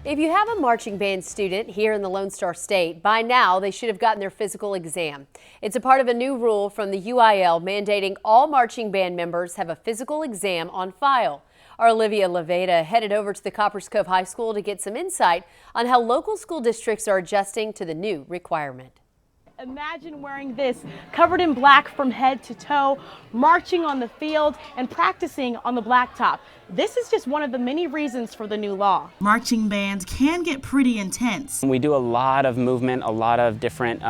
If you have a marching band student here in the Lone Star State, by now they should have gotten their physical exam. It's a part of a new rule from the UIL mandating all marching band members have a physical exam on file. Our Olivia Leveda headed over to the Copperas Cove High School to get some insight on how local school districts are adjusting to the new requirement. Imagine wearing this, covered in black from head to toe, marching on the field and practicing on the blacktop. This is just one of the many reasons for the new law. Marching bands can get pretty intense. We do a lot of movement, a lot of different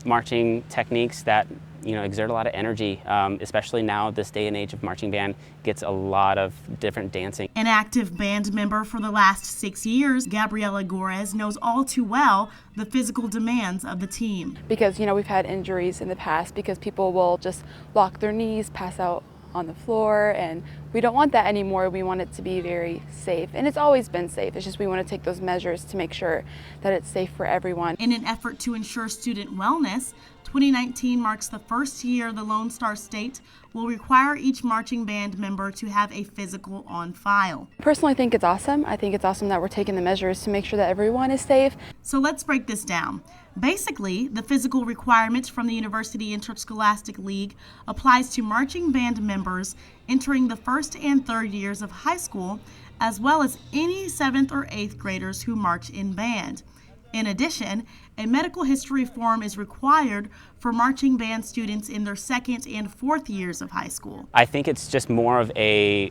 marching techniques that exert a lot of energy, especially now this day and age of marching band gets a lot of different dancing. An active band member for the last 6 years, Gabriela Gorez knows all too well the physical demands of the team. Because we've had injuries in the past because people will just lock their knees, pass out on the floor, and we don't want that anymore. We want it to be very safe, and it's always been safe. It's just we want to take those measures to make sure that it's safe for everyone. In an effort to ensure student wellness, 2019 marks the first year the Lone Star State will require each marching band member to have a physical on file. Personally, I think it's awesome. I think it's awesome that we're taking the measures to make sure that everyone is safe. So let's break this down. Basically, the physical requirement from the University Interscholastic League applies to marching band members entering the first and third years of high school, as well as any 7th or 8th graders who march in band. In addition, a medical history form is required for marching band students in their 2nd and 4th years of high school. I think it's just more of a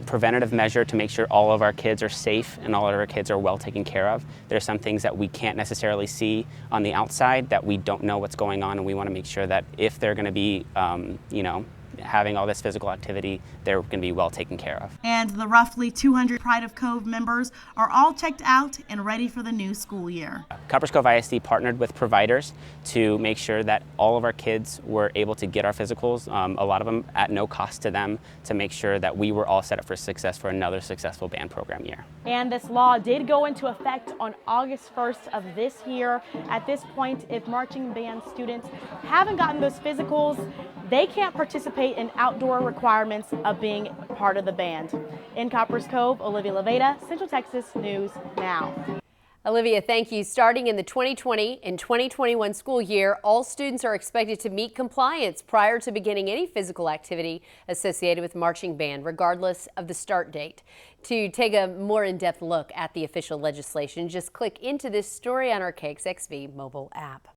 preventative measure to make sure all of our kids are safe and all of our kids are well taken care of. There's some things that we can't necessarily see on the outside that we don't know what's going on, and we want to make sure that if they're going to be, having all this physical activity, they're going to be well taken care of. And the roughly 200 Pride of Cove members are all checked out and ready for the new school year. Copperas Cove ISD partnered with providers to make sure that all of our kids were able to get our physicals, a lot of them at no cost to them, to make sure that we were all set up for success for another successful band program year. And this law did go into effect on August 1st of this year. At this point, if marching band students haven't gotten those physicals, they can't participate in outdoor requirements of being part of the band. In Copperas Cove, Olivia Leveda, Central Texas News Now. Olivia, thank you. Starting in the 2020 and 2021 school year, all students are expected to meet compliance prior to beginning any physical activity associated with marching band, regardless of the start date. To take a more in-depth look at the official legislation, just click into this story on our KXXV mobile app.